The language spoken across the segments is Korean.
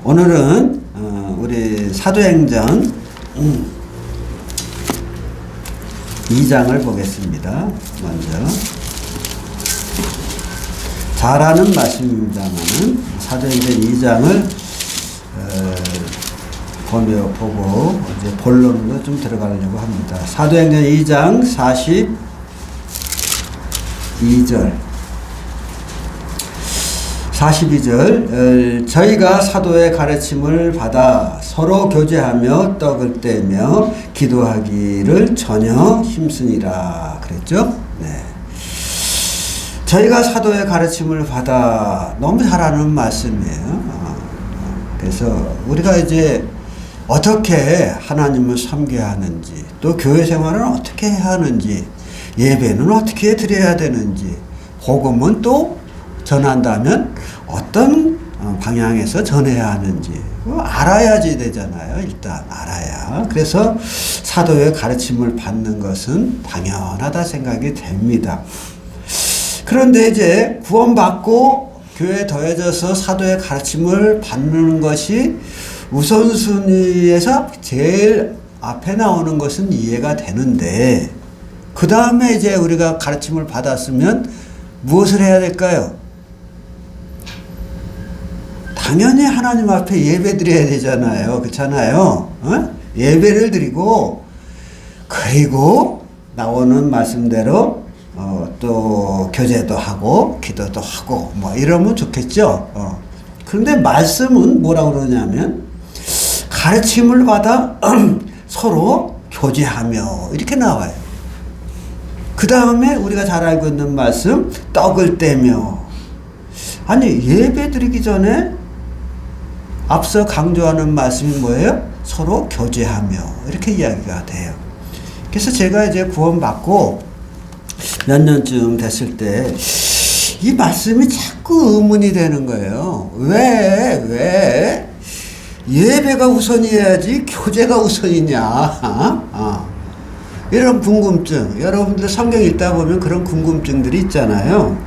오늘은 우리 사도행전 2장을 보겠습니다. 먼저 잘하는 말씀입니다만은 사도행전 2장을 보고 이제 본론으로 좀 들어가려고 합니다. 사도행전 2장 42절 저희가 사도의 가르침을 받아 서로 교제하며 떡을 떼며 기도하기를 전혀 힘쓰니라 그랬죠. 네. 저희가 사도의 가르침을 받아 너무 잘하는 말씀이에요. 그래서 우리가 이제 어떻게 하나님을 섬겨야 하는지, 또 교회 생활은 어떻게 해야 하는지, 예배는 어떻게 드려야 되는지, 복음은 또 전한다면 어떤 방향에서 전해야 하는지 알아야지 되잖아요. 일단 알아야. 그래서 사도의 가르침을 받는 것은 당연하다 생각이 됩니다. 그런데 이제 구원받고 교회에 더해져서 사도의 가르침을 받는 것이 우선순위에서 제일 앞에 나오는 것은 이해가 되는데, 그 다음에 이제 우리가 가르침을 받았으면 무엇을 해야 될까요? 당연히 하나님 앞에 예배 드려야 되잖아요. 그렇잖아요. 예배를 드리고, 그리고 나오는 말씀대로 또 교제도 하고 기도도 하고 뭐 이러면 좋겠죠. 그런데 말씀은 뭐라고 그러냐면 가르침을 받아 서로 교제하며 이렇게 나와요. 그 다음에 우리가 잘 알고 있는 말씀 떡을 떼며, 아니 예배 드리기 전에 앞서 강조하는 말씀이 뭐예요? 서로 교제하며 이렇게 이야기가 돼요. 그래서 제가 이제 구원받고 몇 년쯤 됐을 때 이 말씀이 자꾸 의문이 되는 거예요. 왜 예배가 우선이어야지 교제가 우선이냐? 이런 궁금증, 여러분들 성경 읽다 보면 그런 궁금증들이 있잖아요.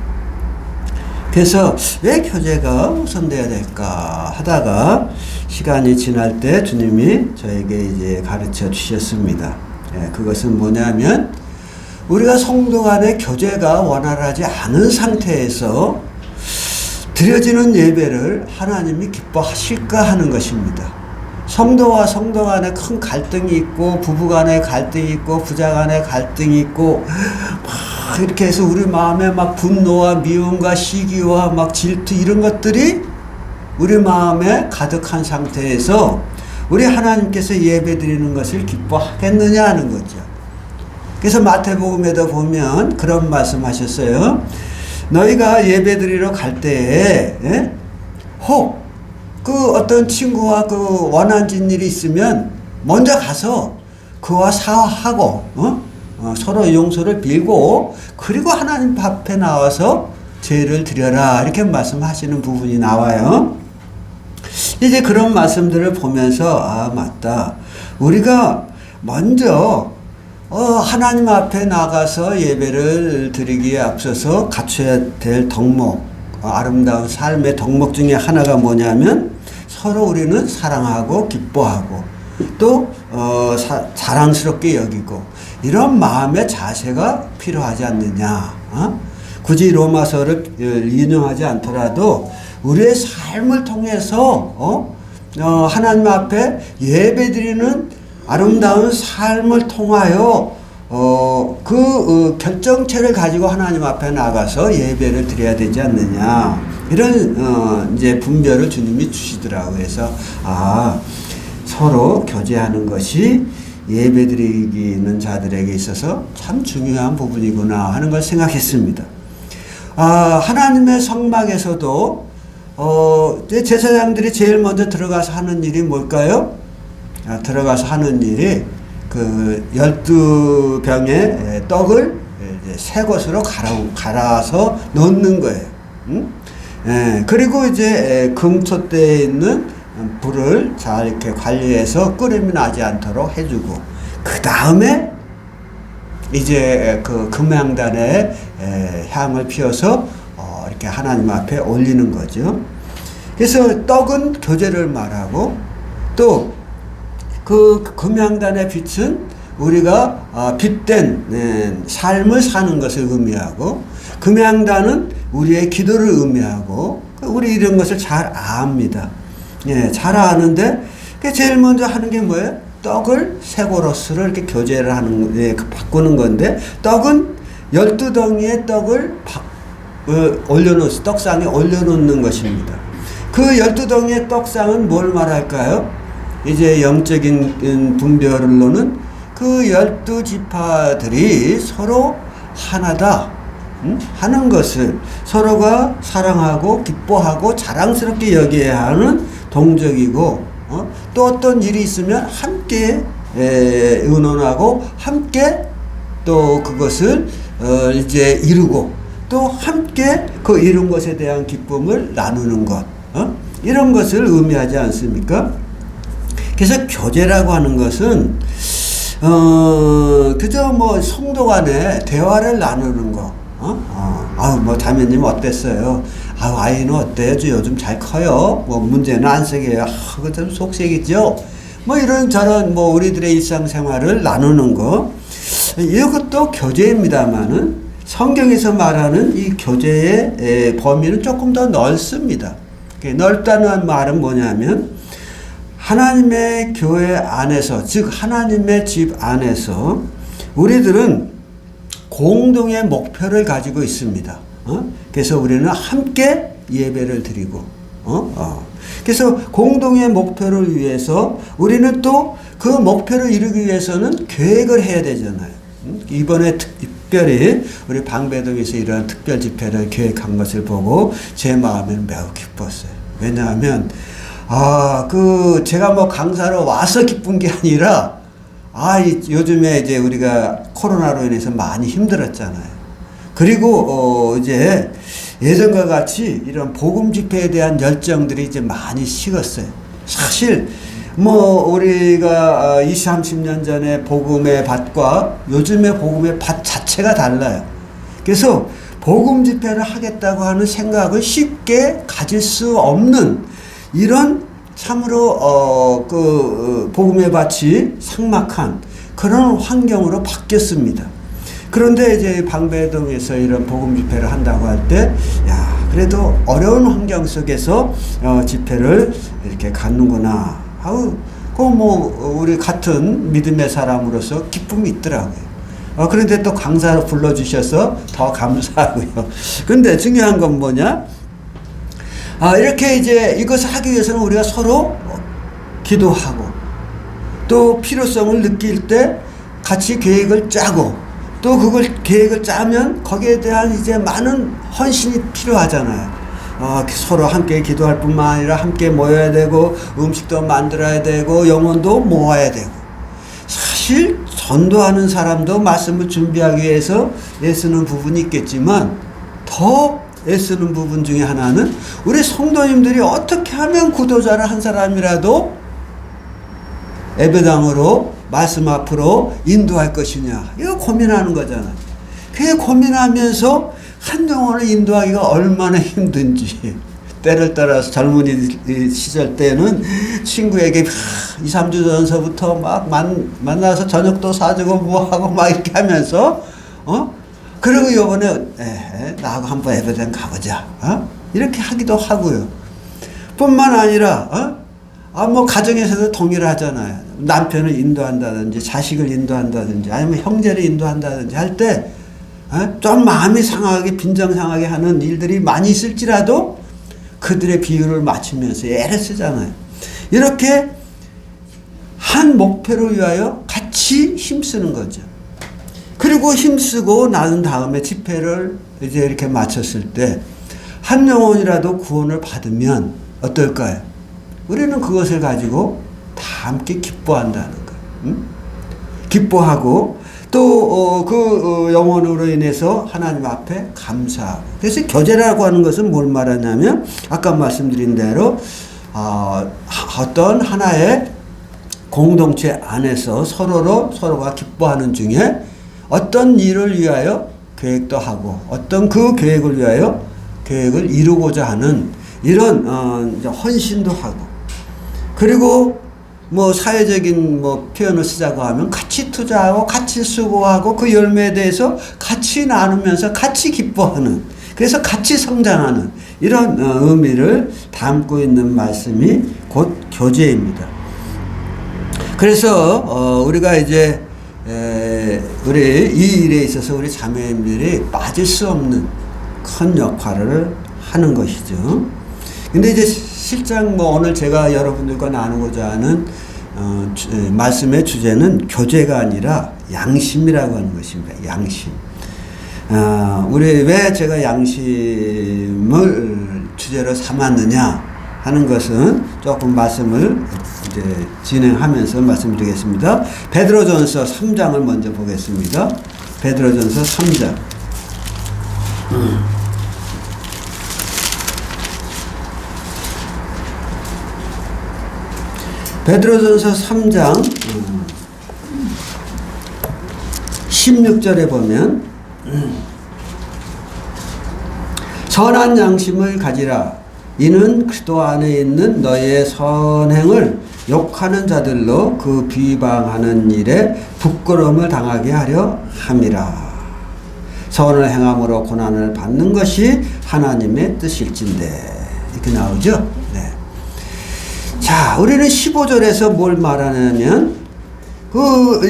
그래서 왜 교제가 우선돼야 될까 하다가 시간이 지날 때 주님이 저에게 이제 가르쳐 주셨습니다. 그것은 뭐냐면 우리가 성도 간의 교제가 원활하지 않은 상태에서 드려지는 예배를 하나님이 기뻐하실까 하는 것입니다. 성도와 성도 간에 큰 갈등이 있고, 부부 간에 갈등이 있고, 부자 간에 갈등이 있고, 막 이렇게 해서 우리 마음에 막 분노와 미움과 시기와 막 질투 이런 것들이 우리 마음에 가득한 상태에서 우리 하나님께서 예배 드리는 것을 기뻐하겠느냐 하는 거죠. 그래서 마태복음에도 보면 그런 말씀 하셨어요. 너희가 예배 드리러 갈 때에 혹 그 어떤 친구와 그 원한진 일이 있으면 먼저 가서 그와 사화하고 서로 용서를 빌고 그리고 하나님 앞에 나와서 제를 드려라 이렇게 말씀하시는 부분이 나와요. 이제 그런 말씀들을 보면서 맞다. 우리가 먼저 하나님 앞에 나가서 예배를 드리기에 앞서서 갖춰야 될 덕목, 아름다운 삶의 덕목 중에 하나가 뭐냐면 서로 우리는 사랑하고 기뻐하고 또 자랑스럽게 여기고 이런 마음의 자세가 필요하지 않느냐. 굳이 로마서를 인용하지 않더라도 우리의 삶을 통해서 하나님 앞에 예배드리는 아름다운 삶을 통하여 그 결정체를 가지고 하나님 앞에 나가서 예배를 드려야 되지 않느냐 이런 이제 분별을 주님이 주시더라고요. 그래서 서로 교제하는 것이 예배 드리는 자들에게 있어서 참 중요한 부분이구나 하는 걸 생각했습니다. 하나님의 성막에서도 제사장들이 제일 먼저 들어가서 하는 일이 뭘까요? 들어가서 하는 일이 그 12병의 떡을 이제 새 것으로 갈아서 넣는 거예요. 그리고 이제 금촛대에 있는 불을 잘 이렇게 관리해서 끓음이 나지 않도록 해주고, 그 다음에 이제 그 금향단에 향을 피워서 이렇게 하나님 앞에 올리는 거죠. 그래서 떡은 교제를 말하고 또 그 금양단의 빛은 우리가 빛된 삶을 사는 것을 의미하고 금양단은 우리의 기도를 의미하고 우리 이런 것을 잘 압니다. 예, 잘 아는데 제일 먼저 하는 게 뭐예요? 떡을 세 그릇으로 이렇게 교제를 하는, 예, 바꾸는 건데 떡은 12덩이의 떡을 떡상에 올려놓는 것입니다. 그 12덩이의 떡상은 뭘 말할까요? 이제 영적인 분별로는 그 12지파들이 서로 하나다 하는 것을 서로가 사랑하고 기뻐하고 자랑스럽게 여겨야 하는 동족이고, 또 어떤 일이 있으면 함께 의논하고 함께 또 그것을 이제 이루고 또 함께 그 이룬 것에 대한 기쁨을 나누는 것, 이런 것을 의미하지 않습니까? 그래서 교제라고 하는 것은 그저 뭐 성도 간에 대화를 나누는 거. 아우 뭐 자매님 어땠어요? 아우 아이는 어때요? 요즘 잘 커요? 뭐 문제는 안 생겨요? 그거 좀 속색이죠? 뭐 이런저런 뭐 우리들의 일상생활을 나누는 거, 이것도 교제입니다만은 성경에서 말하는 이 교제의 범위는 조금 더 넓습니다. 넓다는 말은 뭐냐면 하나님의 교회 안에서, 즉 하나님의 집 안에서 우리들은 공동의 목표를 가지고 있습니다. 그래서 우리는 함께 예배를 드리고, 그래서 공동의 목표를 위해서 우리는 또 그 목표를 이루기 위해서는 계획을 해야 되잖아요. 이번에 특별히 우리 방배동에서 이러한 특별 집회를 계획한 것을 보고 제 마음에는 매우 기뻤어요. 왜냐하면 제가 뭐 강사로 와서 기쁜 게 아니라, 요즘에 이제 우리가 코로나로 인해서 많이 힘들었잖아요. 그리고, 이제 예전과 같이 이런 복음 집회에 대한 열정들이 이제 많이 식었어요. 사실, 우리가 20, 30년 전에 복음의 밭과 요즘의 복음의 밭 자체가 달라요. 그래서 복음 집회를 하겠다고 하는 생각을 쉽게 가질 수 없는 이런 참으로 복음의 밭이 삭막한 그런 환경으로 바뀌었습니다. 그런데 이제 방배동에서 이런 복음 집회를 한다고 할 때, 그래도 어려운 환경 속에서 집회를 이렇게 갖는구나. 우리 같은 믿음의 사람으로서 기쁨이 있더라고요. 그런데 또 강사로 불러주셔서 더 감사하고요. 근데 중요한 건 뭐냐? 이렇게 이제 이것을 하기 위해서는 우리가 서로 기도하고 또 필요성을 느낄 때 같이 계획을 짜고 또 그걸 계획을 짜면 거기에 대한 이제 많은 헌신이 필요하잖아요. 서로 함께 기도할 뿐만 아니라 함께 모여야 되고 음식도 만들어야 되고 영혼도 모아야 되고, 사실 전도하는 사람도 말씀을 준비하기 위해서 애쓰는 부분이 있겠지만 더 애쓰는 부분 중에 하나는 우리 성도님들이 어떻게 하면 구도자를 한 사람이라도 예배당으로 말씀 앞으로 인도할 것이냐, 이거 고민하는 거잖아요. 그게 고민하면서 한 영혼을 인도하기가 얼마나 힘든지, 때를 따라서 젊은이 시절 때는 친구에게 2, 3주 전서부터 막 만나서 저녁도 사주고 뭐하고 막 이렇게 하면서 그리고 요번에 나하고 한번 예배당 가보자, 이렇게 하기도 하고요. 뿐만 아니라 가정에서도 동일하잖아요. 남편을 인도한다든지 자식을 인도한다든지 아니면 형제를 인도한다든지 할 때 좀 마음이 상하게 빈정상하게 하는 일들이 많이 있을지라도 그들의 비율을 맞추면서 애를 쓰잖아요. 이렇게 한 목표를 위하여 같이 힘쓰는 거죠. 그리고 힘쓰고 난 다음에 집회를 이제 이렇게 마쳤을 때 한 영혼이라도 구원을 받으면 어떨까요? 우리는 그것을 가지고 다 함께 기뻐한다는 거예요. 기뻐하고 또 그 영혼으로 인해서 하나님 앞에 감사하고. 그래서 교제라고 하는 것은 뭘 말하냐면 아까 말씀드린 대로 어떤 하나의 공동체 안에서 서로가 기뻐하는 중에 어떤 일을 위하여 계획도 하고 어떤 그 계획을 위하여 계획을 이루고자 하는 이런 이제 헌신도 하고, 그리고 뭐 사회적인 뭐 표현을 쓰자고 하면 같이 투자하고 같이 수고하고 그 열매에 대해서 같이 나누면서 같이 기뻐하는, 그래서 같이 성장하는 이런 의미를 담고 있는 말씀이 곧 교제입니다. 그래서 우리가 이제 우리 이 일에 있어서 우리 자매님들이 빠질 수 없는 큰 역할을 하는 것이죠. 근데 이제 실장 뭐 오늘 제가 여러분들과 나누고자 하는 말씀의 주제는 교제가 아니라 양심이라고 하는 것입니다. 양심. 우리 왜 제가 양심을 주제로 삼았느냐 하는 것은 조금 말씀을 이제 진행하면서 말씀드리겠습니다. 베드로전서 3장을 먼저 보겠습니다. 베드로전서 3장. 베드로전서 3장 16절에 보면 선한 양심을 가지라. 이는 그리스도 안에 있는 너희의 선행을 욕하는 자들로 그 비방하는 일에 부끄러움을 당하게 하려 함이라. 선을 행함으로 고난을 받는 것이 하나님의 뜻일진데. 이렇게 나오죠? 네. 자, 우리는 15절에서 뭘 말하냐면,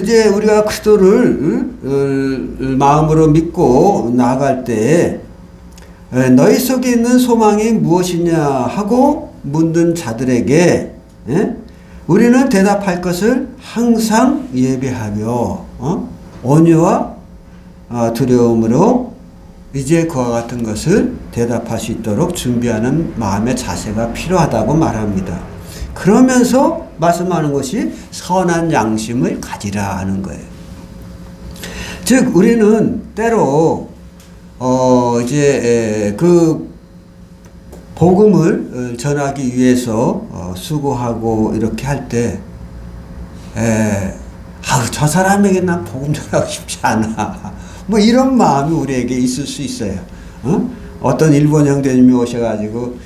이제 우리가 그리스도를 마음으로 믿고 나아갈 때, 너희 속에 있는 소망이 무엇이냐 하고 묻는 자들에게, 우리는 대답할 것을 항상 예비하며, 온유와 두려움으로 이제 그와 같은 것을 대답할 수 있도록 준비하는 마음의 자세가 필요하다고 말합니다. 그러면서 말씀하는 것이 선한 양심을 가지라 하는 거예요. 즉, 우리는 때로, 이제, 그, 복음을 전하기 위해서, 수고하고 이렇게 할 때, 저 사람에게 난 복음 전하고 싶지 않아. 뭐 이런 마음이 우리에게 있을 수 있어요. 어떤 일본 형제님이 오셔가지고,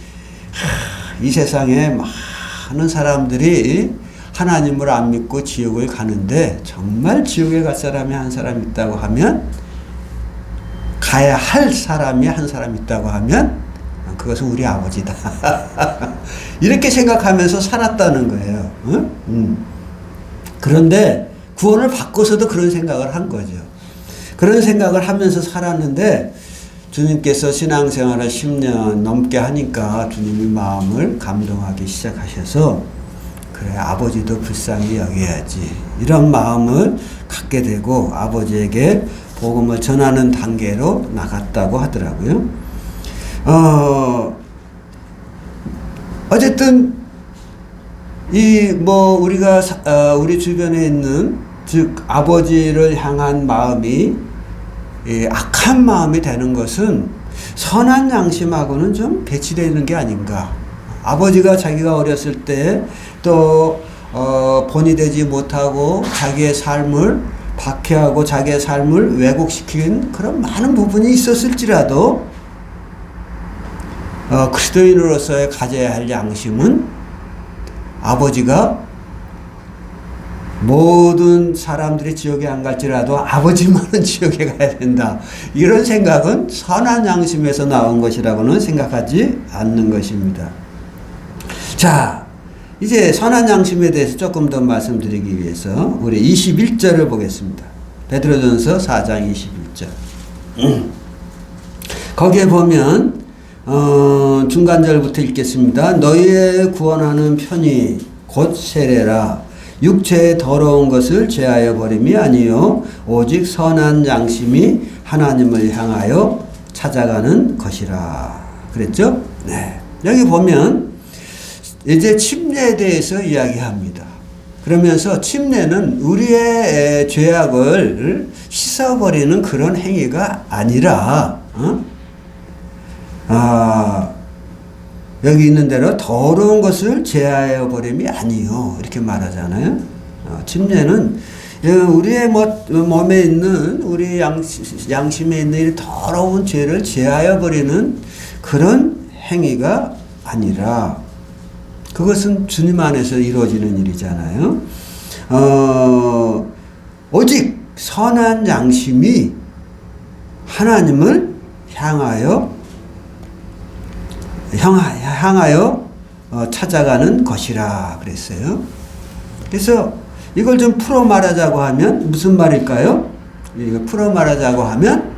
이 세상에 많은 사람들이 하나님을 안 믿고 지옥을 가는데 정말 지옥에 갈 사람이 한 사람 있다고 하면, 가야 할 사람이 한 사람 있다고 하면 그것은 우리 아버지다. 이렇게 생각하면서 살았다는 거예요. 그런데 구원을 받고서도 그런 생각을 한 거죠. 그런 생각을 하면서 살았는데 주님께서 신앙생활을 10년 넘게 하니까 주님이 마음을 감동하기 시작하셔서, 그래, 아버지도 불쌍히 여겨야지, 이런 마음을 갖게 되고 아버지에게 복음을 전하는 단계로 나갔다고 하더라고요. 어쨌든 우리가 우리 주변에 있는, 즉 아버지를 향한 마음이 악한 마음이 되는 것은 선한 양심하고는 좀 배치되는 게 아닌가. 아버지가 자기가 어렸을 때 또 본이 되지 못하고 자기의 삶을 박해하고 자기의 삶을 왜곡시킨 그런 많은 부분이 있었을지라도, 그리스도인으로서의 가져야 할 양심은 아버지가 모든 사람들이 지옥에 안 갈지라도 아버지만은 지옥에 가야 된다. 이런 생각은 선한 양심에서 나온 것이라고는 생각하지 않는 것입니다. 자, 이제 선한 양심에 대해서 조금 더 말씀드리기 위해서 우리 21절을 보겠습니다. 베드로전서 4장 21절. 거기에 보면 중간절부터 읽겠습니다. 너희의 구원하는 편이 곧 세례라. 육체의 더러운 것을 제하여 버림이 아니요 오직 선한 양심이 하나님을 향하여 찾아가는 것이라. 그랬죠? 네. 여기 보면 이제 침례에 대해서 이야기합니다. 그러면서 침례는 우리의 죄악을 씻어버리는 그런 행위가 아니라, 여기 있는 대로 더러운 것을 제하여 버림이 아니요, 이렇게 말하잖아요. 침례는 우리의 몸에 있는, 우리 양심에 있는 이 더러운 죄를 제하여 버리는 그런 행위가 아니라 그것은 주님 안에서 이루어지는 일이잖아요. 오직 선한 양심이 하나님을 향하여 찾아가는 것이라 그랬어요. 그래서 이걸 좀 풀어 말하자고 하면 무슨 말일까요? 이거 풀어 말하자고 하면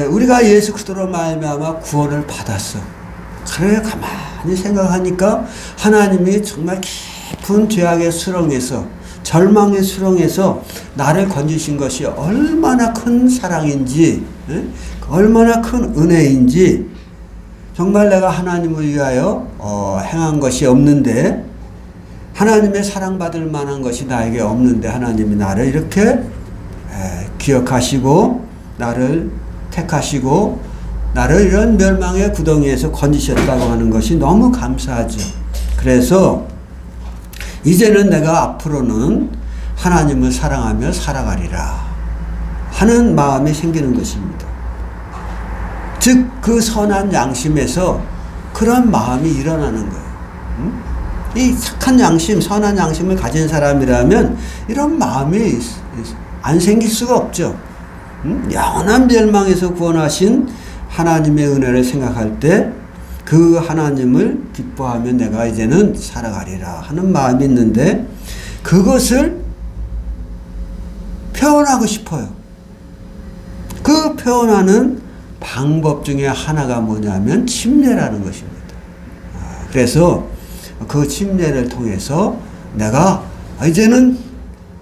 우리가 예수 그리스도로 말미암아 구원을 받았어. 그래 가만히 생각하니까 하나님이 정말 깊은 죄악의 수렁에서 절망의 수렁에서 나를 건지신 것이 얼마나 큰 사랑인지, 얼마나 큰 은혜인지, 정말 내가 하나님을 위하여 행한 것이 없는데, 하나님의 사랑받을 만한 것이 나에게 없는데 하나님이 나를 이렇게 기억하시고 나를 택하시고 나를 이런 멸망의 구덩이에서 건지셨다고 하는 것이 너무 감사하죠. 그래서 이제는 내가 앞으로는 하나님을 사랑하며 살아가리라 하는 마음이 생기는 것입니다. 즉 그 선한 양심에서 그런 마음이 일어나는 거예요. 이 착한 양심, 선한 양심을 가진 사람이라면 이런 마음이 안 생길 수가 없죠. 영원한 멸망에서 구원하신 하나님의 은혜를 생각할 때 그 하나님을 기뻐하며 내가 이제는 살아가리라 하는 마음이 있는데, 그것을 표현하고 싶어요. 그 표현하는 방법 중에 하나가 뭐냐면 침례라는 것입니다. 그래서 그 침례를 통해서 내가 이제는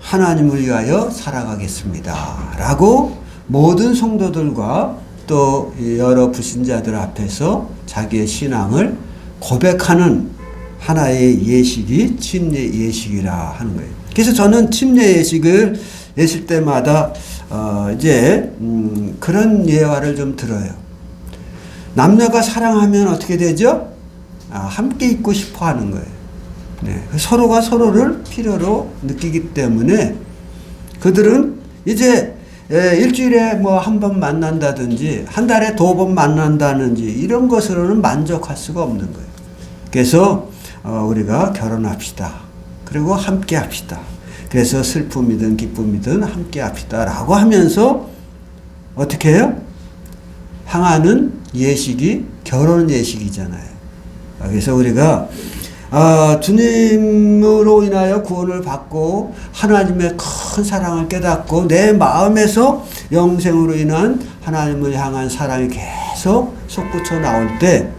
하나님을 위하여 살아가겠습니다 라고 모든 성도들과 또 여러 불신자들 앞에서 자기의 신앙을 고백하는 하나의 예식이 침례 예식이라 하는 거예요. 그래서 저는 침례 예식을 예실 때마다 이제 그런 예화를 좀 들어요. 남녀가 사랑하면 어떻게 되죠? 함께 있고 싶어 하는 거예요. 네. 서로가 서로를 필요로 느끼기 때문에 그들은 이제 일주일에 뭐 한 번 만난다든지 한 달에 2번 만난다든지 이런 것으로는 만족할 수가 없는 거예요. 그래서 우리가 결혼합시다. 그리고 함께 합시다. 그래서 슬픔이든 기쁨이든 함께 합시다 라고 하면서 어떻게 해요? 향하는 예식이 결혼 예식이잖아요. 그래서 우리가 주님으로 인하여 구원을 받고 하나님의 큰 사랑을 깨닫고 내 마음에서 영생으로 인한 하나님을 향한 사랑이 계속 솟구쳐 나올 때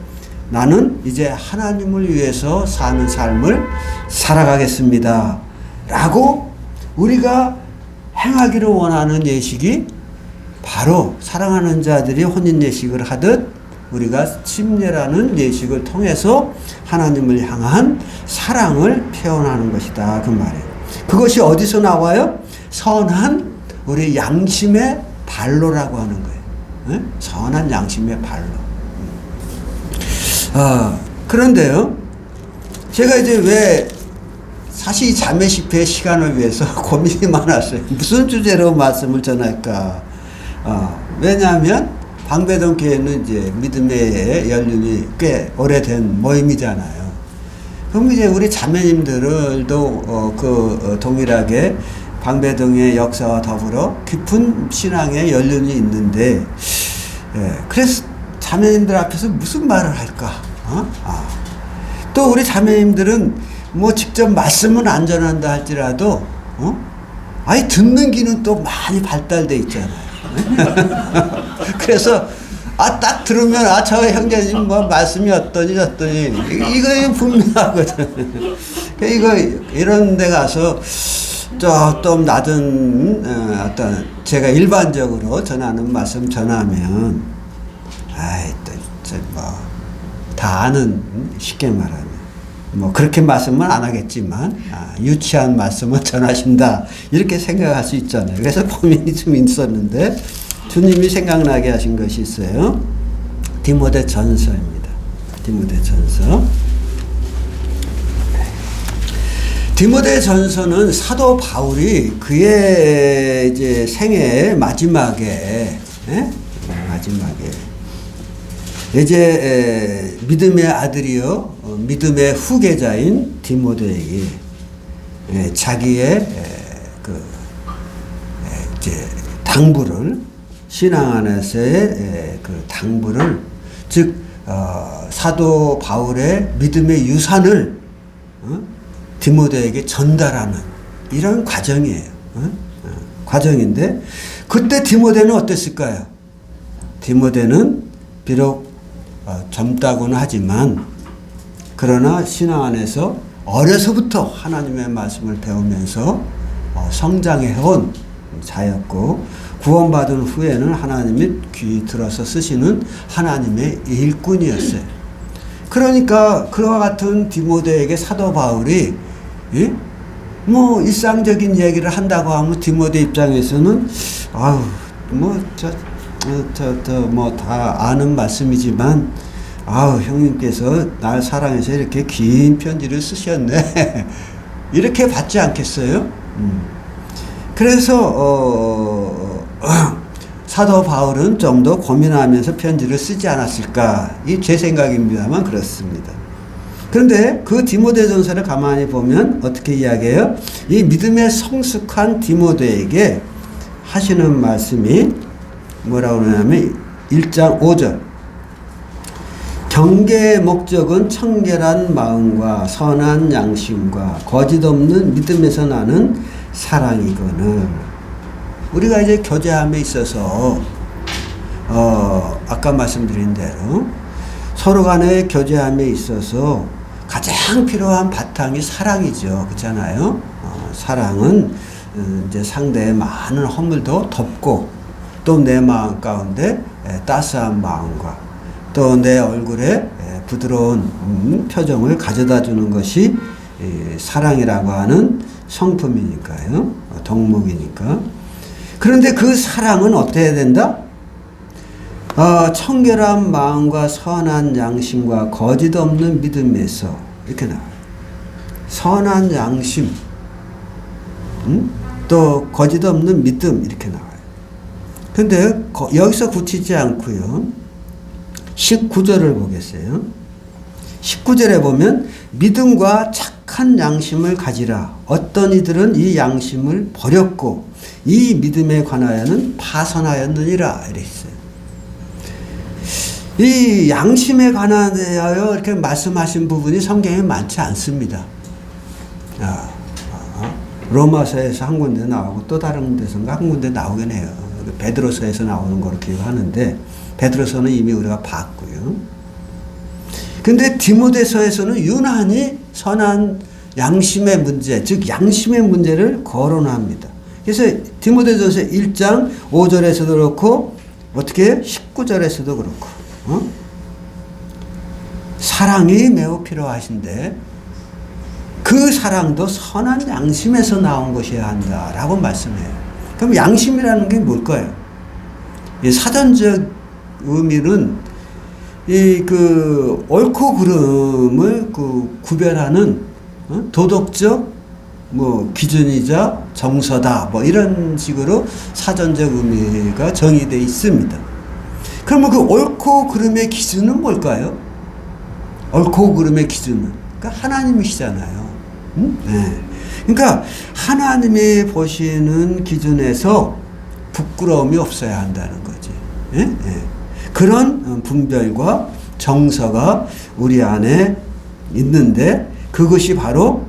나는 이제 하나님을 위해서 사는 삶을 살아가겠습니다 라고 우리가 행하기를 원하는 예식이 바로 사랑하는 자들이 혼인 예식을 하듯 우리가 침례라는 예식을 통해서 하나님을 향한 사랑을 표현하는 것이다 그 말이에요. 그것이 어디서 나와요? 선한 우리 양심의 발로라고 하는 거예요. 네? 선한 양심의 발로. 그런데요, 제가 이제 왜 사실 이 자매 집회 시간을 위해서 고민이 많았어요. 무슨 주제로 말씀을 전할까? 왜냐하면 방배동 교회는 이제 믿음의 연륜이 꽤 오래된 모임이잖아요. 그럼 이제 우리 자매님들도 동일하게 방배동의 역사와 더불어 깊은 신앙의 연륜이 있는데, 그래서 자매님들 앞에서 무슨 말을 할까? 또 우리 자매님들은 뭐 직접 말씀은 안 전한다 할지라도, 아니 듣는 귀는 또 많이 발달돼 있잖아요. 그래서 딱 들으면 저 형제님 뭐 말씀이 어떠니 이거 분명하거든. 이거 이런 데 가서 좀 낮은 어떤 제가 일반적으로 전하는 말씀 전하면 다 아는, 쉽게 말하면 뭐 그렇게 말씀은 안 하겠지만 유치한 말씀을 전하신다 이렇게 생각할 수 있잖아요. 그래서 고민이 좀 있었는데 주님이 생각나게 하신 것이 있어요. 디모데전서입니다. 디모데전서. 디모데전서는 사도 바울이 그의 이제 생애 마지막에 이제 믿음의 아들이요 믿음의 후계자인 디모데에게 자기의 이제 당부를 신앙 안에서의 그 당부를 즉 사도 바울의 믿음의 유산을 디모데에게 전달하는 이런 과정이에요. 과정인데 그때 디모데는 어땠을까요? 디모데는 비록 젊다고는 하지만 그러나 신앙 안에서 어려서부터 하나님의 말씀을 배우면서 성장해온 자였고 구원받은 후에는 하나님이 귀 들어서 쓰시는 하나님의 일꾼이었어요. 그러니까 그와 같은 디모데에게 사도 바울이 뭐 일상적인 얘기를 한다고 하면 디모데 입장에서는 아우 뭐 뭐 다 아는 말씀이지만 아우 형님께서 날 사랑해서 이렇게 긴 편지를 쓰셨네 이렇게 받지 않겠어요? 그래서 사도 바울은 좀 더 고민하면서 편지를 쓰지 않았을까 이 제 생각입니다만 그렇습니다. 그런데 그 디모데전서를 가만히 보면 어떻게 이야기해요? 이 믿음에 성숙한 디모데에게 하시는 말씀이 뭐라고 그러냐면 1장 5절 경계의 목적은 청결한 마음과 선한 양심과 거짓 없는 믿음에서 나는 사랑이거늘. 우리가 이제 교제함에 있어서 아까 말씀드린 대로 서로 간의 교제함에 있어서 가장 필요한 바탕이 사랑이죠. 그렇잖아요. 사랑은 이제 상대의 많은 허물도 덮고 또 내 마음 가운데 따스한 마음과 또 내 얼굴에 부드러운 표정을 가져다 주는 것이 사랑이라고 하는 성품이니까요. 덕목이니까. 그런데 그 사랑은 어때야 된다? 청결한 마음과 선한 양심과 거짓 없는 믿음에서 이렇게 나와요. 선한 양심, 또 거짓 없는 믿음 이렇게 나와요. 근데 여기서 굳히지 않고요. 19절을 보겠어요. 19절에 보면 믿음과 착한 양심을 가지라. 어떤 이들은 이 양심을 버렸고 이 믿음에 관하여는 파선하였느니라 이렇게 있어요. 이 양심에 관하여 이렇게 말씀하신 부분이 성경에 많지 않습니다. 로마서에서 한 군데 나오고 또 다른 데서인가 한 군데 나오긴 해요. 베드로서에서 나오는 거로 기억하는데 베드로서는 이미 우리가 봤고요. 근데 디모데서에서는 유난히 선한 양심의 문제, 즉 양심의 문제를 거론합니다. 그래서 디모데전서 1장 5절에서도 그렇고 어떻게 19절에서도 그렇고 사랑이 매우 필요하신데 그 사랑도 선한 양심에서 나온 것이어야 한다라고 말씀해요. 그럼 양심이라는 게 뭘까요? 이 사전적 의미는 그 옳고 그름을 구별하는 도덕적 기준이자 정서다 이런 식으로 사전적 의미가 정의되어 있습니다. 그러면 그 옳고 그름의 기준은 뭘까요? 옳고 그름의 기준은 그러니까 하나님이시잖아요. 네. 그러니까 하나님이 보시는 기준에서 부끄러움이 없어야 한다는 거지. 예? 예. 그런 분별과 정서가 우리 안에 있는데 그것이 바로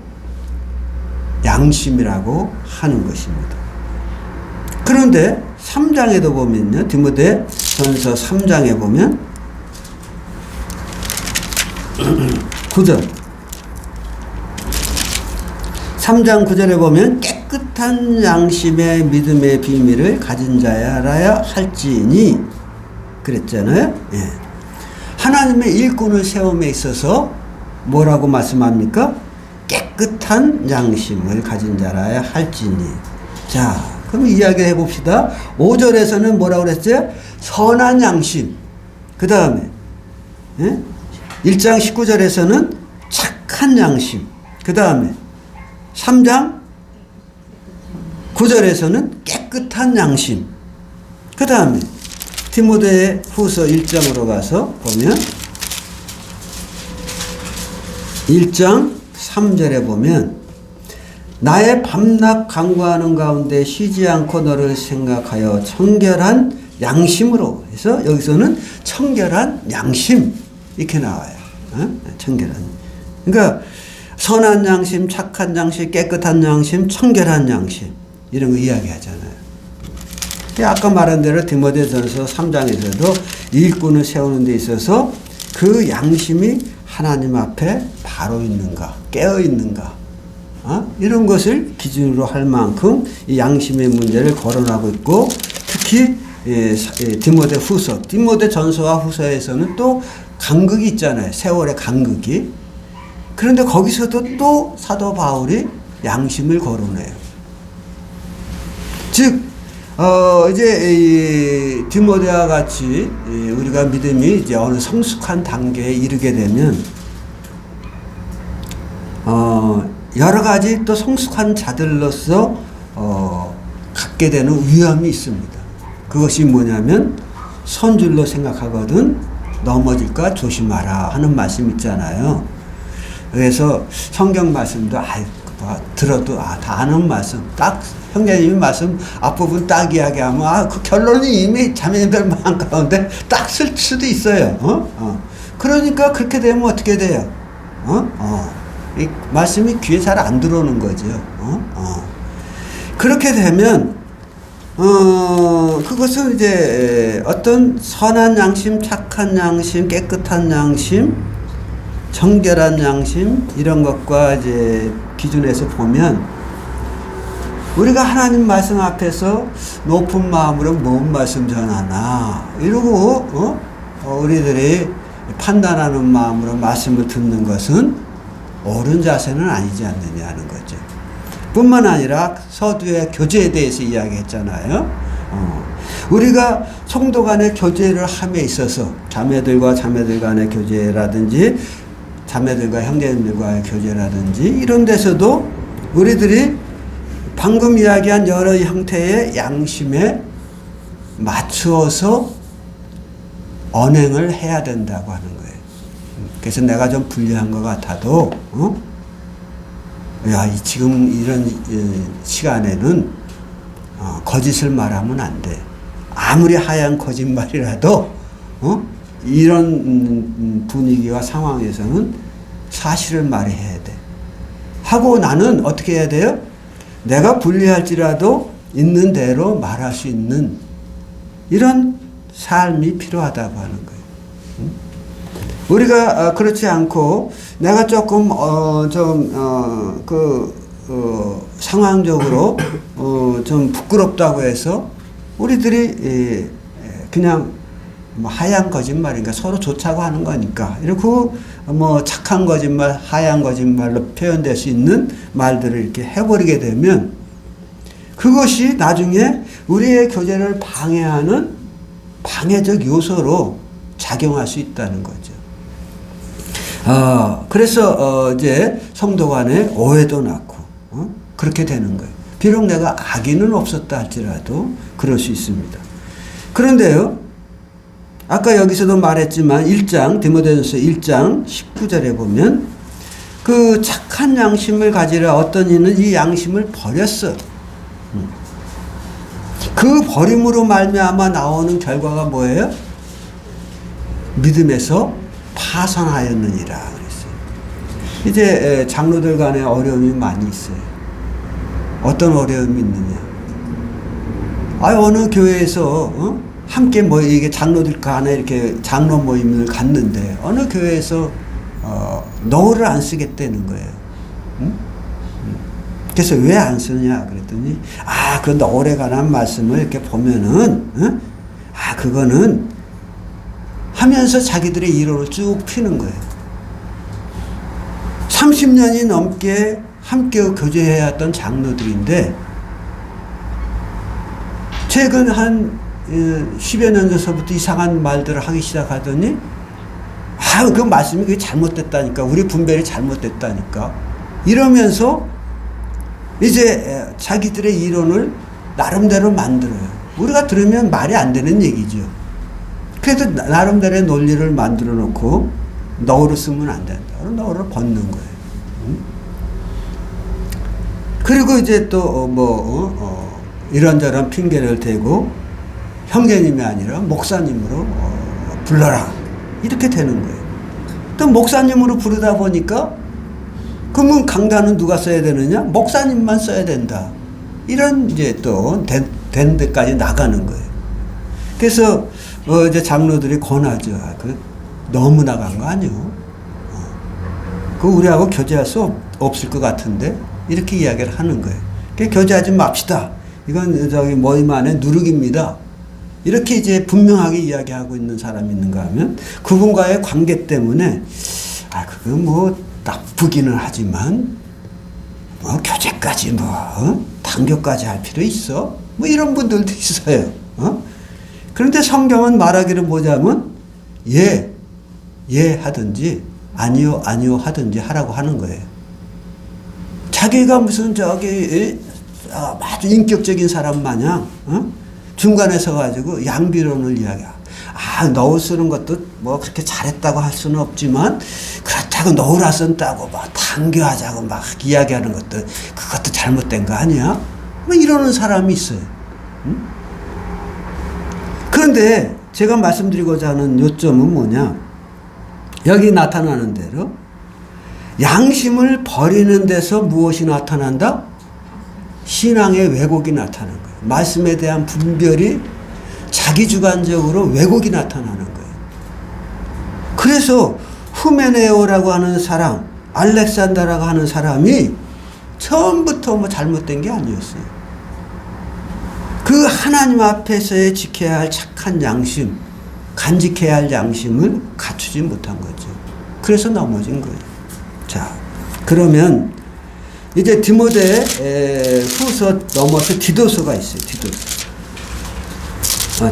양심이라고 하는 것입니다. 그런데 3장에도 보면요. 디모데전서 3장에 보면 9절 3장 9절에 보면 깨끗한 양심의 믿음의 비밀을 가진 자야라야 할지니 그랬잖아요. 예. 하나님의 일꾼을 세움에 있어서 뭐라고 말씀합니까? 깨끗한 양심을 가진 자라야 할지니. 자, 그럼 이야기해 봅시다. 5절에서는 뭐라고 그랬어요? 선한 양심. 그 다음에 1장 19절에서는 착한 양심. 그 다음에 3장 9절에서는 깨끗한 양심. 그 다음에 디모데 후서 1장으로 가서 보면 1장 3절에 보면 나의 밤낮 간구하는 가운데 쉬지 않고 너를 생각하여 청결한 양심으로 해서 여기서는 청결한 양심 이렇게 나와요. 청결한. 그러니까 선한 양심, 착한 양심, 깨끗한 양심, 청결한 양심 이런 거 이야기하잖아요. 아까 말한 대로 디모데전서 3장에서도 일꾼을 세우는 데 있어서 그 양심이 하나님 앞에 바로 있는가, 깨어 있는가, 이런 것을 기준으로 할 만큼 이 양심의 문제를 거론하고 있고, 특히 디모데 후서, 디모데 전서와 후서에서는 또 간극이 있잖아요. 세월의 간극이. 그런데 거기서도 또 사도 바울이 양심을 거론해요. 즉, 이제 이 디모데와 같이 우리가 믿음이 이제 어느 성숙한 단계에 이르게 되면 여러 가지 또 성숙한 자들로서 갖게 되는 위험이 있습니다. 그것이 뭐냐면 선줄로 생각하거든 넘어질까 조심하라 하는 말씀 있잖아요. 그래서 성경 말씀도 들어도 다 아는 말씀, 딱 형제님이 말씀 앞부분 딱 이야기하면 그 결론이 이미 자매님들 마음 가운데 딱 쓸 수도 있어요. 그러니까 그렇게 되면 어떻게 돼요? 이 말씀이 귀에 잘 안 들어오는 거죠. 그렇게 되면 그것은 이제 어떤 선한 양심, 착한 양심, 깨끗한 양심, 청결한 양심 이런 것과 이제 기준에서 보면 우리가 하나님 말씀 앞에서 높은 마음으로 뭔 말씀 전하나 이러고 우리들이 판단하는 마음으로 말씀을 듣는 것은 옳은 자세는 아니지 않느냐는 거죠. 뿐만 아니라 서두의 교제에 대해서 이야기했잖아요. 우리가 성도 간의 교제를 함에 있어서 자매들과 자매들 간의 교제라든지 자매들과 형제님들과의 교제라든지 이런 데서도 우리들이 방금 이야기한 여러 형태의 양심에 맞추어서 언행을 해야 된다고 하는 거예요. 그래서 내가 좀 불리한 것 같아도 지금 이런 시간에는 거짓을 말하면 안 돼. 아무리 하얀 거짓말이라도 이런 분위기와 상황에서는 사실을 말해야 돼. 하고 나는 어떻게 해야 돼요? 내가 불리할지라도 있는 대로 말할 수 있는 이런 삶이 필요하다고 하는 거예요. 우리가 그렇지 않고 내가 조금 상황적으로 좀 부끄럽다고 해서 우리들이 그냥 하얀 거짓말인가 서로 좋자고 하는 거니까 이렇게 착한 거짓말, 하얀 거짓말로 표현될 수 있는 말들을 이렇게 해버리게 되면 그것이 나중에 우리의 교제를 방해하는 방해적 요소로 작용할 수 있다는 거죠. 그래서 이제 성도 간에 오해도 낳고 그렇게 되는 거예요. 비록 내가 악의는 없었다 할지라도 그럴 수 있습니다. 그런데요, 아까 여기서도 말했지만 디모데전서 1장 19절에 보면 그 착한 양심을 가지라 어떤 이는 이 양심을 버렸어. 그 버림으로 말미암아 나오는 결과가 뭐예요? 믿음에서 파선하였느니라 그랬어요. 이제 장로들 간에 어려움이 많이 있어요. 어떤 어려움이 있느냐? 어느 교회에서 함께 이게 장로들 간에 이렇게 장로 모임을 갔는데 어느 교회에서 너를 안 쓰겠다는 거예요. 그래서 왜 안 쓰냐 그랬더니 그 너울에 관한 말씀을 이렇게 보면은 그거는 하면서 자기들의 이론을 쭉 피는 거예요. 30년이 넘게 함께 교제해왔던 장로들인데 최근 한 10여 년 전서부터 이상한 말들을 하기 시작하더니 그 말씀이 그게 잘못됐다니까, 우리 분별이 잘못됐다니까 이러면서 이제 자기들의 이론을 나름대로 만들어요. 우리가 들으면 말이 안 되는 얘기죠. 그래도 나름대로의 논리를 만들어 놓고 너울을 쓰면 안 된다. 너울을 벗는 거예요. 그리고 이제 또 이런저런 핑계를 대고 형제님이 아니라 목사님으로 불러라. 이렇게 되는 거예요. 또 목사님으로 부르다 보니까 그러면 강단은 누가 써야 되느냐? 목사님만 써야 된다. 이런 이제 또 된 데까지 나가는 거예요. 그래서 이제 장로들이 권하죠. 너무 나간 거 아니요? 그 우리하고 교제할 수 없을 것 같은데 이렇게 이야기를 하는 거예요. 교제하지 맙시다. 이건 저기 모임 안에 누룩입니다. 이렇게 이제 분명하게 이야기하고 있는 사람이 있는가 하면 그분과의 관계 때문에 그건 뭐 나쁘기는 하지만 교제까지 단교까지 할 필요 있어? 이런 분들도 있어요. 그런데 성경은 말하기를 보자면 예 하든지 아니요 하든지 하라고 하는 거예요. 자기가 무슨 아주 인격적인 사람 마냥 중간에 서가지고 양비론을 이야기하고 너울 쓰는 것도 그렇게 잘했다고 할 수는 없지만 그렇다고 너울 안 쓴다고 단교하자고 이야기하는 것도 그것도 잘못된 거 아니야? 이러는 사람이 있어요. 그런데 제가 말씀드리고자 하는 요점은 뭐냐? 여기 나타나는 대로 양심을 버리는 데서 무엇이 나타난다? 신앙의 왜곡이 나타나는 거예요. 말씀에 대한 분별이 자기주관적으로 왜곡이 나타나는 거예요. 그래서 후메네오라고 하는 사람, 알렉산더라고 하는 사람이 처음부터 잘못된 게 아니었어요. 그 하나님 앞에서의 지켜야 할 착한 양심, 간직해야 할 양심을 갖추지 못한 거죠. 그래서 넘어진 거예요. 자, 그러면 이제 디모데 후서 넘어서 디도서가 있어요.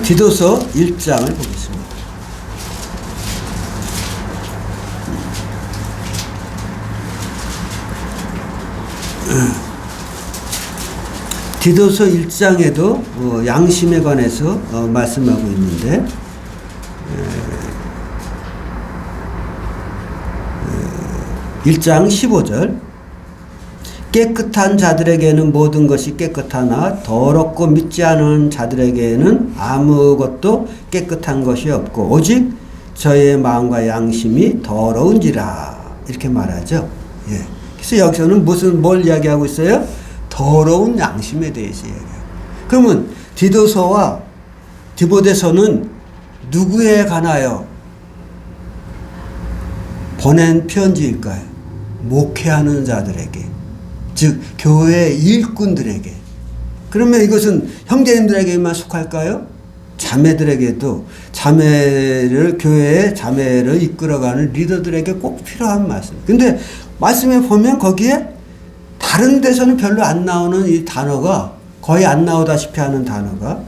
디도서 1장을 보겠습니다. 디도서 1장에도 양심에 관해서 말씀하고 있는데 1장 15절 깨끗한 자들에게는 모든 것이 깨끗하나 더럽고 믿지 않은 자들에게는 아무것도 깨끗한 것이 없고 오직 저의 마음과 양심이 더러운지라 이렇게 말하죠. 예. 그래서 여기서는 뭘 이야기하고 있어요? 더러운 양심에 대해서 이야기해요. 그러면 디도서와 디모데서는 누구에 관하여 보낸 편지일까요? 목회하는 자들에게, 즉 교회 일꾼들에게. 그러면 이것은 형제님들에게만 속할까요? 자매들에게도 교회의 자매를 이끌어가는 리더들에게 꼭 필요한 말씀. 근데 말씀에 보면 거기에 다른 데서는 별로 안 나오는 이 단어가, 거의 안 나오다시피 하는 단어가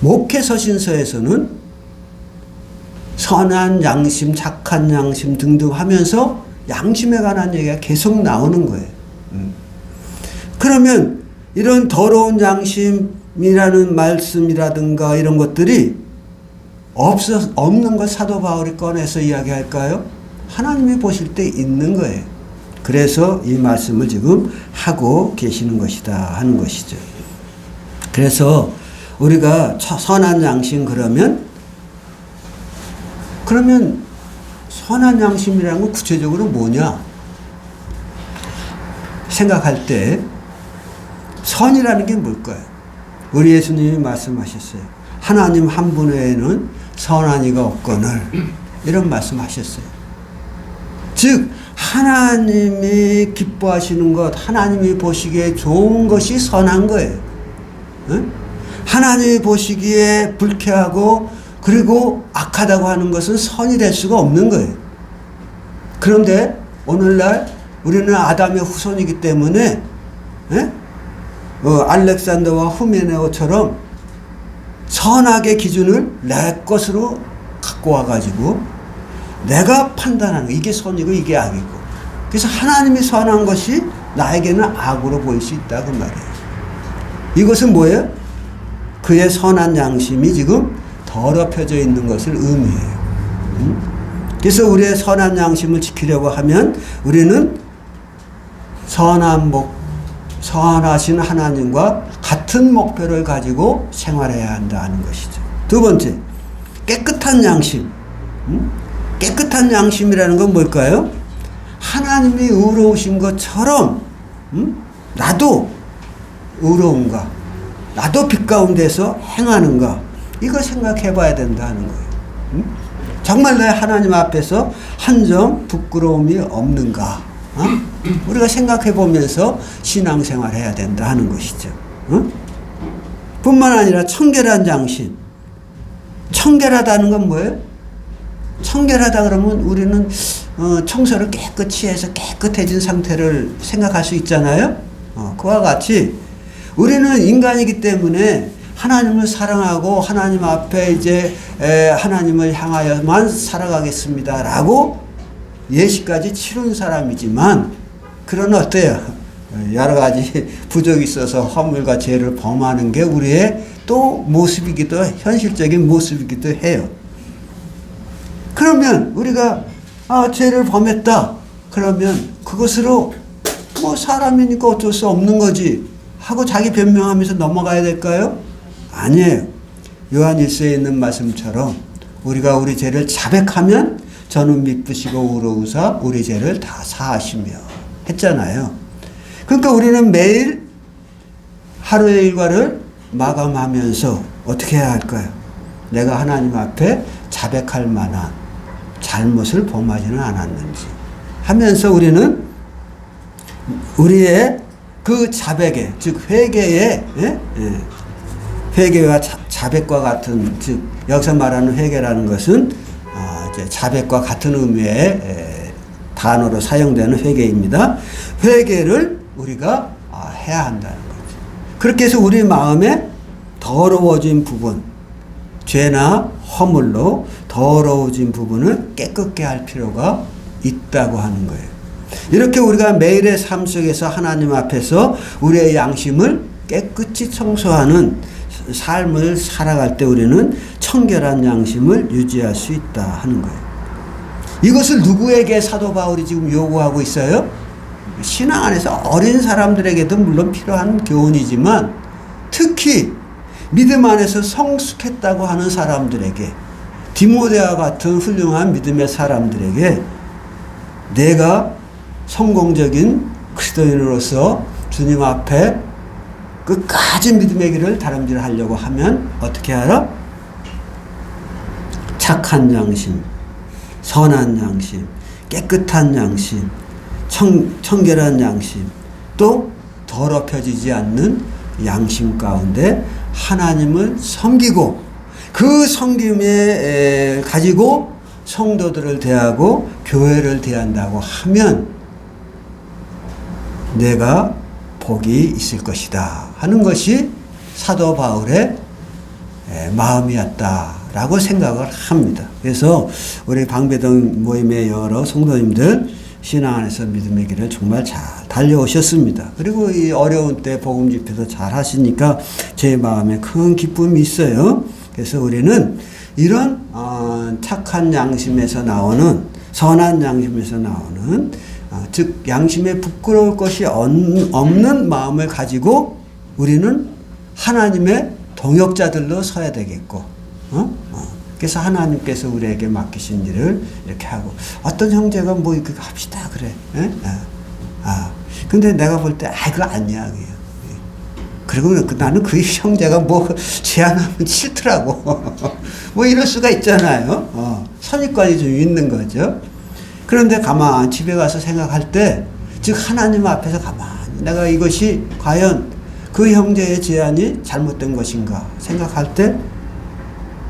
목회 서신서에서는 선한 양심, 착한 양심 등등 하면서 양심에 관한 얘기가 계속 나오는 거예요. 그러면 이런 더러운 양심이라는 말씀이라든가 이런 것들이 없는 걸 사도 바울이 꺼내서 이야기할까요? 하나님이 보실 때 있는 거예요. 그래서 이 말씀을 지금 하고 계시는 것이다 하는 것이죠. 그래서 우리가 선한 양심 그러면 선한 양심이라는 건 구체적으로 뭐냐? 생각할 때 선이라는 게 뭘까요? 우리 예수님이 말씀하셨어요. 하나님 한 분 외에는 선한 이가 없거늘 이런 말씀하셨어요. 즉 하나님이 기뻐하시는 것, 하나님이 보시기에 좋은 것이 선한 거예요. 응? 하나님이 보시기에 불쾌하고 그리고 악하다고 하는 것은 선이 될 수가 없는 거예요. 그런데 오늘날 우리는 아담의 후손이기 때문에 알렉산더와 후메네오처럼 선악의 기준을 내 것으로 갖고 와가지고 내가 판단하는 거, 이게 선이고 이게 악이고, 그래서 하나님이 선한 것이 나에게는 악으로 보일 수 있다 그 말이에요. 이것은 뭐예요? 그의 선한 양심이 지금 더럽혀져 있는 것을 의미해요. 그래서 우리의 선한 양심을 지키려고 하면 우리는 선하신 하나님과 같은 목표를 가지고 생활해야 한다는 것이죠. 두 번째, 깨끗한 양심. 깨끗한 양심이라는 건 뭘까요? 하나님이 의로우신 것처럼 나도 의로운가, 나도 빛 가운데서 행하는가, 이거 생각해 봐야 된다는 거예요. 정말 내 하나님 앞에서 한 점 부끄러움이 없는가, 우리가 생각해 보면서 신앙생활 해야 된다 하는 것이죠. 뿐만 아니라 청결한 양심. 청결하다는 건 뭐예요? 청결하다 그러면 우리는 청소를 깨끗이 해서 깨끗해진 상태를 생각할 수 있잖아요. 그와 같이 우리는 인간이기 때문에 하나님을 사랑하고 하나님 앞에 이제 하나님을 향하여만 살아가겠습니다라고 예시까지 치른 사람이지만, 그러나 어때요? 여러 가지 부족이 있어서 허물과 죄를 범하는 게 우리의 또 모습이기도, 현실적인 모습이기도 해요. 그러면 우리가 죄를 범했다 그러면 그것으로 뭐 사람이니까 어쩔 수 없는 거지 하고 자기 변명하면서 넘어가야 될까요? 아니에요. 요한 1서에 있는 말씀처럼 우리가 우리 죄를 자백하면 저는 미쁘시고 의로우사 우리 죄를 다 사하시며 했잖아요. 그러니까 우리는 매일 하루의 일과를 마감하면서 어떻게 해야 할까요? 내가 하나님 앞에 자백할 만한 잘못을 범하지는 않았는지 하면서 우리는 우리의 그 자백에, 즉 회개에, 회개와 자백과 같은, 즉 여기서 말하는 회개라는 것은 이제 자백과 같은 의미의 단어로 사용되는 회개입니다. 회개를 우리가 해야 한다는 거죠. 그렇게 해서 우리 마음에 더러워진 부분, 죄나 허물로 더러워진 부분을 깨끗게 할 필요가 있다고 하는 거예요. 이렇게 우리가 매일의 삶 속에서 하나님 앞에서 우리의 양심을 깨끗이 청소하는 삶을 살아갈 때 우리는 청결한 양심을 유지할 수 있다 하는 거예요. 이것을 누구에게 사도 바울이 지금 요구하고 있어요? 신앙 안에서 어린 사람들에게도 물론 필요한 교훈이지만 특히 믿음 안에서 성숙했다고 하는 사람들에게, 디모데와 같은 훌륭한 믿음의 사람들에게 내가 성공적인 그리스도인으로서 주님 앞에 끝까지 믿음의 길을 다름질하려고 하면 어떻게 하라? 착한 양심, 선한 양심, 깨끗한 양심, 청결한 양심, 또 더럽혀지지 않는 양심 가운데 하나님을 섬기고 그 섬김에 가지고 성도들을 대하고 교회를 대한다고 하면 내가 복이 있을 것이다 하는 것이 사도 바울의 마음이었다라고 생각을 합니다. 그래서 우리 방배동 모임의 여러 성도님들 신앙 안에서 믿음의 길을 정말 잘 달려오셨습니다. 그리고 이 어려운 때 복음 집회도 잘 하시니까 제 마음에 큰 기쁨이 있어요. 그래서 우리는 이런 착한 양심에서 나오는, 선한 양심에서 나오는, 즉 양심에 부끄러울 것이 없는 마음을 가지고 우리는 하나님의 동역자들로 서야 되겠고, 그래서 하나님께서 우리에게 맡기신 일을 이렇게 하고, 어떤 형제가 뭐 이렇게 합시다 그래. 근데 내가 볼 때 그거 아니야. 그리고 나는 그 형제가 뭐 제안하면 싫더라고. 뭐 이럴 수가 있잖아요. 선입관이 좀 있는 거죠. 그런데 가만히 집에 가서 생각할 때, 즉 하나님 앞에서 가만히 내가 이것이 과연 그 형제의 제안이 잘못된 것인가 생각할 때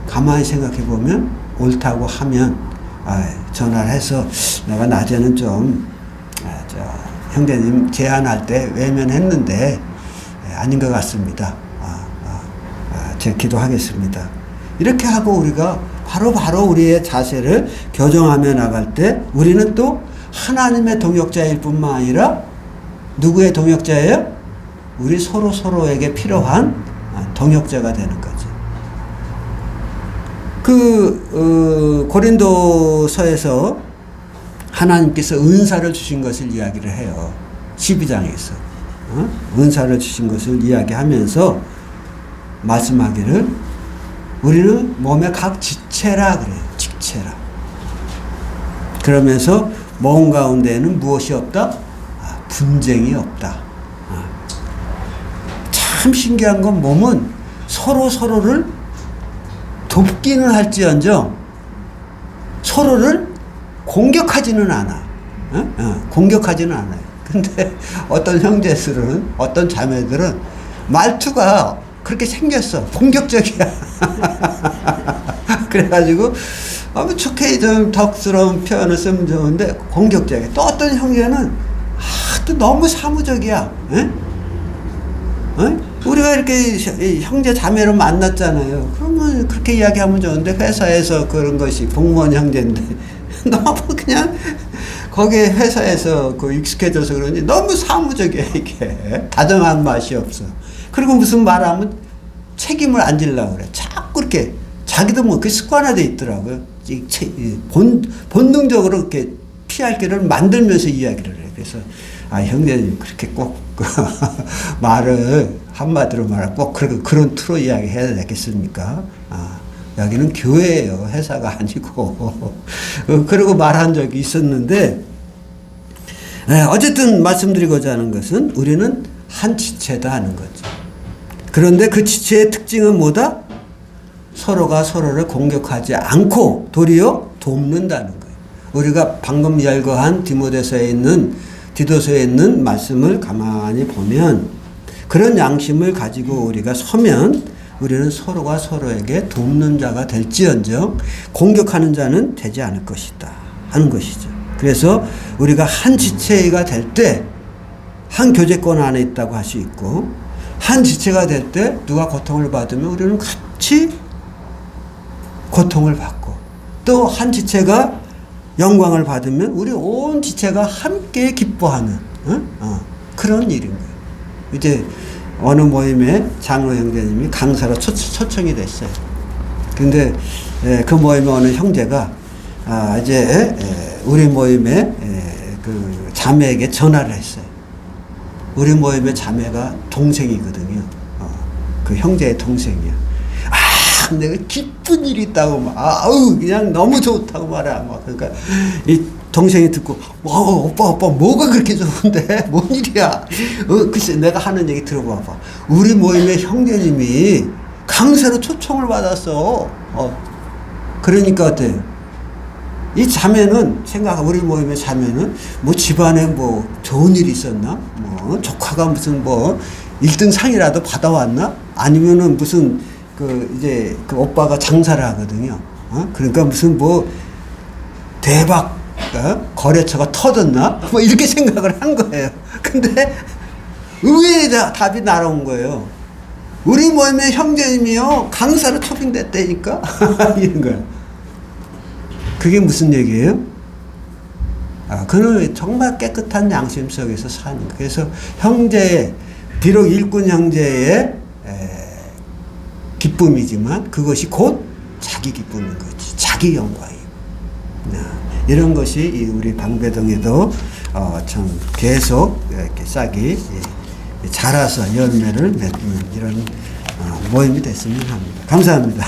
가만히 생각해 보면 옳다고 하면 전화를 해서 내가 낮에는 좀 형제님 제안할 때 외면했는데 아닌 것 같습니다. 제가 기도하겠습니다. 이렇게 하고 우리가 바로 우리의 자세를 교정하며 나갈 때 우리는 또 하나님의 동역자일 뿐만 아니라 누구의 동역자예요? 우리 서로에게 필요한 동역자가 되는 거죠. 고린도서에서 하나님께서 은사를 주신 것을 이야기를 해요. 12장에서. 은사를 주신 것을 이야기하면서 말씀하기를 우리는 몸의 각 지체라 그래요. 지체라. 그러면서 몸 가운데에는 무엇이 없다? 분쟁이 없다. 참 신기한 건 몸은 서로를 돕기는 할지언정 서로를 공격하지는 않아. 공격하지는 않아요. 근데 어떤 형제들은, 어떤 자매들은 말투가 그렇게 생겼어. 공격적이야. 그래가지고 좋게 좀 덕스러운 표현을 쓰면 좋은데 공격적이야. 또 어떤 형제는 또 너무 사무적이야. 우리가 이렇게 형제 자매로 만났잖아요. 그러면 그렇게 이야기하면 좋은데 회사에서 그런 것이 공무원 형제인데 너무 그냥 거기에 회사에서 익숙해져서 그런지 너무 사무적이야. 이게 다정한 맛이 없어. 그리고 무슨 말하면 책임을 안 지려고 그래. 자꾸 이렇게 자기도 뭐 그 습관화돼 있더라고요. 본능적으로 이렇게 피할 길을 만들면서 이야기를 해. 그래서 형제님 그렇게 꼭 말을 한마디로 말하면 꼭 그런 투로 이야기해야 되겠습니까? 여기는 교회예요. 회사가 아니고. 그러고 말한 적이 있었는데 어쨌든 말씀드리고자 하는 것은 우리는 한 지체다 하는 거죠. 그런데 그 지체의 특징은 뭐다? 서로가 서로를 공격하지 않고 도리어 돕는다는 거예요. 우리가 방금 열거한 디도서에 있는 말씀을 가만히 보면 그런 양심을 가지고 우리가 서면 우리는 서로가 서로에게 돕는 자가 될지언정 공격하는 자는 되지 않을 것이다 하는 것이죠. 그래서 우리가 한 지체가 될 때 한 교제권 안에 있다고 할 수 있고 한 지체가 될 때 누가 고통을 받으면 우리는 같이 고통을 받고 또 한 지체가 영광을 받으면 우리 온 지체가 함께 기뻐하는 그런 일인 거예요. 이제 어느 모임에 장로 형제님이 강사로 초청이 됐어요. 근데 그 모임에 어느 형제가 이제 우리 모임에 그 자매에게 전화를 했어요. 우리 모임의 자매가 동생이거든요. 그 형제의 동생이야. 내가 기쁜 일이 있다고 막 그냥 너무 좋다고 말해. 그러니까 이 동생이 듣고 오빠 뭐가 그렇게 좋은데 뭔 일이야? 글쎄 내가 하는 얘기 들어봐봐. 우리 모임의 형제님이 강사로 초청을 받았어. 그러니까 어때요? 이 자매는 우리 모임의 자매는 뭐 집안에 뭐 좋은 일이 있었나? 뭐 조카가 무슨 뭐 1등 상이라도 받아왔나? 아니면은 무슨 이제 그 오빠가 장사를 하거든요. 그러니까 무슨 뭐 대박 거래처가 터졌나? 뭐 이렇게 생각을 한 거예요. 근데 의외의 답이 날아온 거예요. 우리 모임의 형제님이요 강사로 초빙됐다니까 이런 거예요. 그게 무슨 얘기예요? 그는 정말 깨끗한 양심 속에서 사는 거예요. 그래서 비록 일꾼 형제의 기쁨이지만 그것이 곧 자기 기쁨인 거지. 자기 영광이에요. 이런 것이 우리 방배동에도 참 계속 이렇게 싹이 자라서 열매를 맺는 이런 모임이 됐으면 합니다. 감사합니다.